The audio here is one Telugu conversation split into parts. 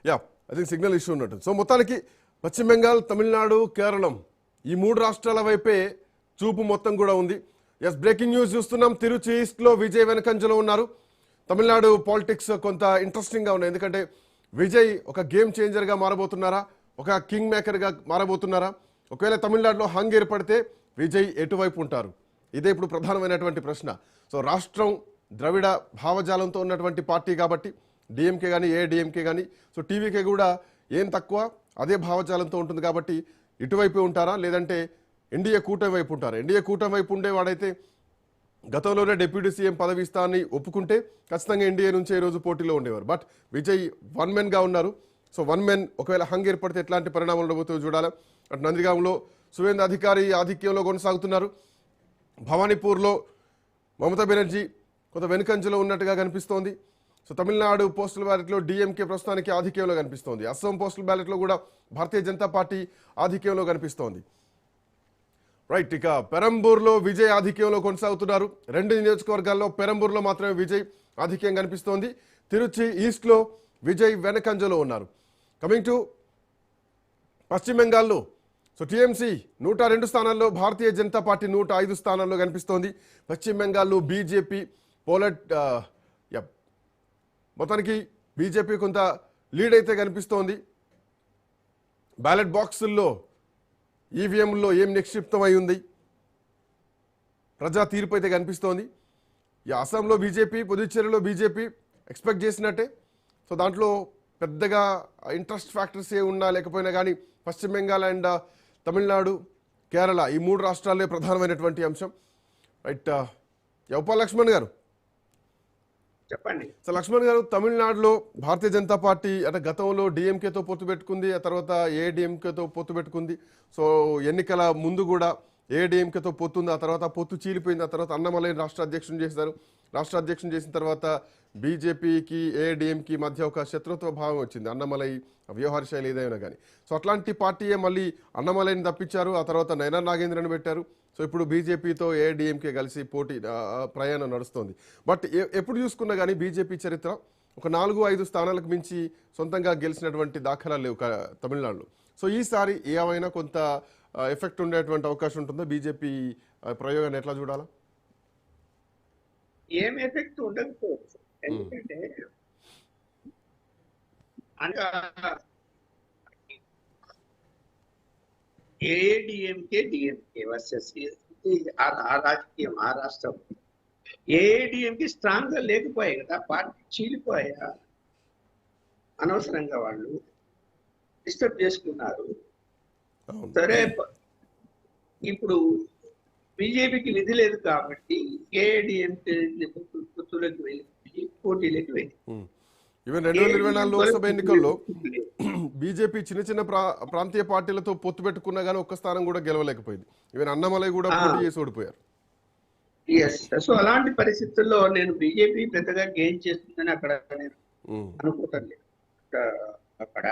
Yeah I think signal issue ఉన్నట్టు. సో మొత్తానికి పశ్చిమ బెంగాల్, తమిళనాడు, కేరళం ఈ 3 రాష్ట్రాల వైపే చూపు మొత్తం కూడా ఉంది. ఎస్, బ్రేకింగ్ న్యూస్ చూస్తున్నాం. తిరుచి ఈస్ట్లో విజయ్ వెనకంజలో ఉన్నారు. తమిళనాడు పాలిటిక్స్ కొంత ఇంట్రెస్టింగ్గా ఉన్నాయి. ఎందుకంటే విజయ్ ఒక గేమ్ చేంజర్గా మారబోతున్నారా, ఒక కింగ్ మేకర్గా మారబోతున్నారా? ఒకవేళ తమిళనాడులో హంగ్ ఏర్పడితే విజయ్ ఎటువైపు ఉంటారు? ఇదే ఇప్పుడు ప్రధానమైనటువంటి ప్రశ్న. సో రాష్ట్రం ద్రవిడ భావజాలంతో ఉన్నటువంటి పార్టీ కాబట్టి డిఎంకే కానీ ఏఐడిఎంకే కానీ, సో టీవీకే కూడా ఏం తక్కువ అదే భావజాలంతో ఉంటుంది కాబట్టి ఇటువైపు ఉంటారా, లేదంటే ఎన్డీఏ కూటమి వైపు ఉంటారా? ఎన్డీఏ కూటమి వైపు ఉండేవాడైతే గతంలోనే డిప్యూటీ సీఎం పదవి ఇస్తానని ఒప్పుకుంటే ఖచ్చితంగా ఎన్డీఏ నుంచే ఈరోజు పోటీలో ఉండేవారు. బట్ విజయ్ వన్ మెన్గా ఉన్నారు. సో వన్ మెన్ ఒకవేళ హంగ్ ఏర్పడితే ఎట్లాంటి పరిణామాలు ఉండబోతుందో చూడాలి. అటు నందిగాంలో సువేంద్ర అధికారి ఆధిక్యంలో కొనసాగుతున్నారు. భవానీపూర్లో మమతా బెనర్జీ కొంత వెనుకంజలో ఉన్నట్టుగా కనిపిస్తోంది. సో తమిళనాడు పోస్టల్ బ్యాలెట్లో డిఎంకే ప్రస్తుతానికి ఆధిక్యంలో కనిపిస్తోంది. అస్సాం పోస్టల్ బ్యాలెట్లో కూడా భారతీయ జనతా పార్టీ ఆధిక్యంలో కనిపిస్తోంది. రైట్, ఇక పెరంబూర్లో విజయ్ ఆధిక్యంలో కొనసాగుతున్నారు. 2 నియోజకవర్గాల్లో పెరంబూర్లో మాత్రమే విజయ్ ఆధిక్యం కనిపిస్తోంది. తిరుచి ఈస్ట్లో విజయ్ వెనకంజలో ఉన్నారు. కమింగ్ టు పశ్చిమ బెంగాల్లో సో టీఎంసీ 102 స్థానాల్లో, భారతీయ జనతా పార్టీ 105 స్థానాల్లో కనిపిస్తోంది. పశ్చిమ బెంగాల్లో బీజేపీ మొత్తానికి బీజేపీ కొంత లీడ్ అయితే కనిపిస్తోంది. బ్యాలెట్ బాక్సుల్లో ఈవీఎంలో ఏం నిక్షిప్తమై ఉంది, ప్రజా తీర్పు అయితే కనిపిస్తోంది. ఈ అస్సాంలో బీజేపీ, పుదుచ్చేరిలో బీజేపీ ఎక్స్పెక్ట్ చేసినట్టే. సో దాంట్లో పెద్దగా ఇంట్రెస్ట్ ఫ్యాక్టర్స్ ఏ ఉన్నా లేకపోయినా కానీ పశ్చిమ బెంగాల్ అండ్ తమిళనాడు, కేరళ ఈ 3 రాష్ట్రాలే ప్రధానమైనటువంటి అంశం. రైట్, ఉప లక్ష్మణ్ గారు చెప్పండి. సో లక్ష్మణ్ గారు, తమిళనాడులో భారతీయ జనతా పార్టీ అంటే గతంలో డిఎంకేతో పొత్తు పెట్టుకుంది, ఆ తర్వాత ఏఐడిఎంకేతో పొత్తు పెట్టుకుంది. సో ఎన్నికల ముందు కూడా ఏఐడిఎంకేతో పొత్తుంది, ఆ తర్వాత పొత్తు చీలిపోయింది. ఆ తర్వాత అన్నమలై రాష్ట్ర అధ్యక్షుని చేశారు. రాష్ట్ర అధ్యక్షుని చేసిన తర్వాత బీజేపీకి ఏఐడిఎంకి మధ్య ఒక శత్రుత్వ భావం వచ్చింది, అన్నమలై వ్యవహార శైలి ఏదైనా కానీ. సో అట్లాంటి పార్టీయే మళ్ళీ అన్నమలైని తప్పించారు, ఆ తర్వాత నయనా నాగేంద్రని పెట్టారు. సో ఇప్పుడు బీజేపీతో ఏఐడిఎంకే కలిసి పోటీ ప్రయాణం నడుస్తోంది. బట్ ఎప్పుడు చూసుకున్నా కానీ బీజేపీ చరిత్ర ఒక 4-5 స్థానాలకు మించి సొంతంగా గెలిచినటువంటి దాఖలాలు లేవు తమిళనాడులో. సో ఈసారి ఏమైనా కొంత ఎఫెక్ట్ ఉండేటువంటి అవకాశం ఉంటుందో? బీజేపీ ప్రయోగాన్ని ఎట్లా చూడాలా? ఏం ఎఫెక్ట్ ఉండకపోవచ్చు. ఎందుకంటే ఏఐడిఎంకే డిఎంకే వర్సెస్ ఆ రాజకీయం, ఆ రాష్ట్రం ఏఐడిఎంకి స్ట్రాంగ్ గా లేకపోయాయి కదా, పార్టీ చీలిపోయా, అనవసరంగా వాళ్ళు డిస్టర్బ్ చేసుకున్నారు. సరే, ఇప్పుడు బీజేపీకి విధి లేదు కాబట్టి ఏఐడిఎంకే పొత్తులోకి వెళ్ళి పోటీలోకి వెళ్ళి ఈవెన్ 2024 లోక్సభ ఎన్నికల్లో బీజేపీ చిన్న చిన్న ప్రాంతీయ పార్టీలతో పొత్తు పెట్టుకున్నా కానీ ఒక్క స్థానం కూడా గెలవలేకపోయింది. ఈవెన్ అన్నమలై కూడా పోటీ చేసి ఓడిపోయారు. సో అలాంటి పరిస్థితుల్లో నేను బీజేపీ పెద్దగా గెయిన్ చేస్తుందని అక్కడ నేను అనుకోవటం లేదు. అక్కడ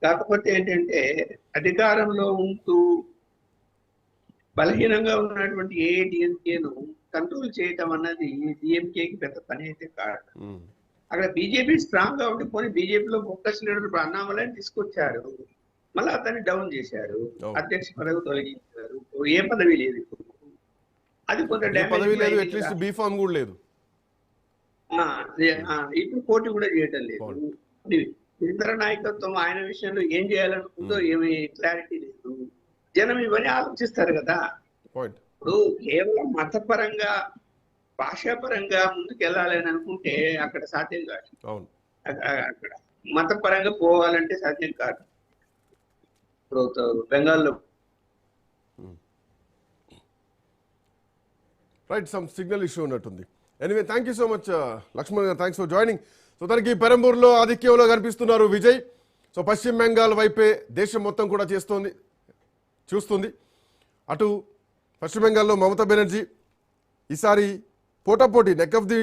కాకపోతే ఏంటంటే అధికారంలో ఉంటూ బలహీనంగా ఉన్నటువంటి ఏఐడిఎంకేను కంట్రోల్ చేయటం అన్నది డిఎంకేకి పెద్ద పని అయితే కాదు. అక్కడ బీజేపీ స్ట్రాంగ్ గా ఉండి పోనీ బీజేపీలో ఫోకస్ లీడర్ అన్నామలని తీసుకొచ్చారు, మళ్ళీ అతన్ని డౌన్ చేశారు, అధ్యక్ష పదవి తొలగించారు, ఏ పదవి లేదు, అది కొంత ఇప్పుడు పోటీ కూడా చేయటం లేదు. ఇతర నాయకత్వం ఆయన విషయంలో ఏం చేయాలనుకుందో ఏమి క్లారిటీ లేదు. జనం ఇవన్నీ ఆలోచిస్తారు కదా. ఇప్పుడు కేవలం మతపరంగా, భాషాపరంగా ముందుకు వెళ్ళాలని అనుకుంటే అక్కడ సాధ్యం కాదు. అక్కడ మతపరంగా పోవాలంటే సాధ్యం కాదు. ఇప్పుడు బెంగాల్లో రైట్, సమ్ సిగ్నల్ ఇష్యూ ఉన్నట్టుంది. Anyway, thank you so much Lakshman గారు, థ్యాంక్స్ ఫర్ జాయినింగ్. సో తనకి పెరంబూర్లో ఆధిక్యంలో కనిపిస్తున్నారు విజయ్. సో పశ్చిమ బెంగాల్ వైపే దేశం మొత్తం కూడా చూస్తుంది. అటు పశ్చిమ బెంగాల్లో మమతా బెనర్జీ ఈసారి పోటాపోటీ నెక్ ఆఫ్ ది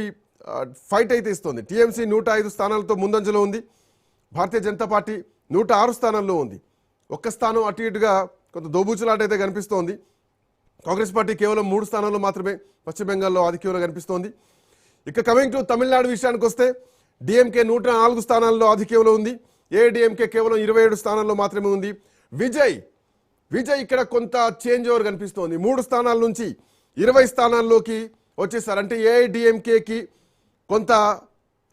ఫైట్ అయితే ఇస్తోంది. టీఎంసీ 105 స్థానాలతో ముందంజలో ఉంది. భారతీయ జనతా పార్టీ 106 స్థానాల్లో ఉంది. ఒక్క స్థానం అటు ఇటుగా కొంత దోబూచులాట అయితే కనిపిస్తోంది. కాంగ్రెస్ పార్టీ కేవలం 3 స్థానాల్లో మాత్రమే పశ్చిమ బెంగాల్లో ఆధిక్యంలో కనిపిస్తోంది. ఇక కమింగ్ టు తమిళనాడు విషయానికి వస్తే డిఎంకే 104 స్థానాల్లో ఆధిక్యంలో ఉంది. ఏఐడిఎంకే కేవలం 27 స్థానాల్లో మాత్రమే ఉంది. విజయ్ ఇక్కడ కొంత చేంజ్ ఓవర్ కనిపిస్తోంది. 3 స్థానాల నుంచి 20 స్థానాల్లోకి వచ్చేసారు. అంటే ఏఐడిఎంకేకి కొంత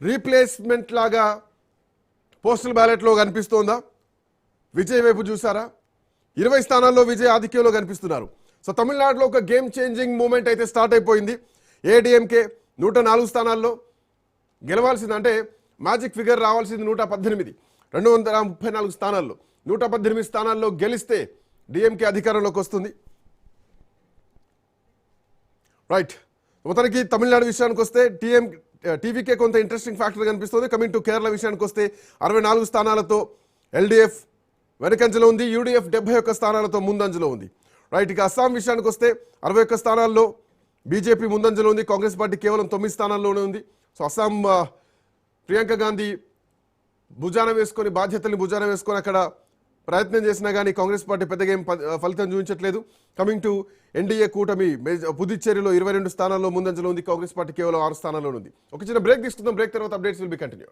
రీప్లేస్మెంట్ లాగా పోస్టల్ బ్యాలెట్లో కనిపిస్తోందా? విజయ్ వైపు చూసారా? 20 స్థానాల్లో విజయ్ ఆధిక్యంలో కనిపిస్తున్నారు. సో తమిళనాడులో ఒక గేమ్ చేంజింగ్ మూమెంట్ అయితే స్టార్ట్ అయిపోయింది. ఏఐడిఎంకే 104 స్థానాల్లో గెలవాల్సింది, అంటే మ్యాజిక్ ఫిగర్ రావాల్సింది 118, 234 స్థానాల్లో 118 స్థానాల్లో గెలిస్తే డిఎంకే అధికారంలోకి వస్తుంది. రైట్, మొత్తానికి తమిళనాడు విషయానికి వస్తే టీవీకే కొంత ఇంట్రెస్టింగ్ ఫ్యాక్టర్ కనిపిస్తుంది. కమింగ్ టు కేరళ విషయానికి వస్తే 64 స్థానాలతో ఎల్డీఎఫ్ వెనుకంజలో ఉంది. యూడీఎఫ్ 71 స్థానాలతో ముందంజలో ఉంది. రైట్, ఇక అస్సాం విషయానికి వస్తే 61 స్థానాల్లో బీజేపీ ముందంజలో ఉంది. కాంగ్రెస్ పార్టీ కేవలం 9 స్థానాల్లోనే ఉంది. సో అస్సాం ప్రియాంక గాంధీ బాధ్యతల్ని భుజాన వేసుకొని అక్కడ ప్రయత్నం చేసినా కానీ కాంగ్రెస్ పార్టీ పెద్దగా ఏం ఫలితం చూపించట్లేదు. కమింగ్ టు ఎన్డీఏ కూటమి పుదుచ్చేరిలో 22 స్థానాల్లో ముందంజలో ఉంది. కాంగ్రెస్ పార్టీ కేవలం 6 స్థానాల్లో ఉంది. ఒక చిన్న బ్రేక్ తీసుకుందాం. బ్రేక్ తర్వాత అప్డేట్స్ విల్ బి కంటిన్యూ.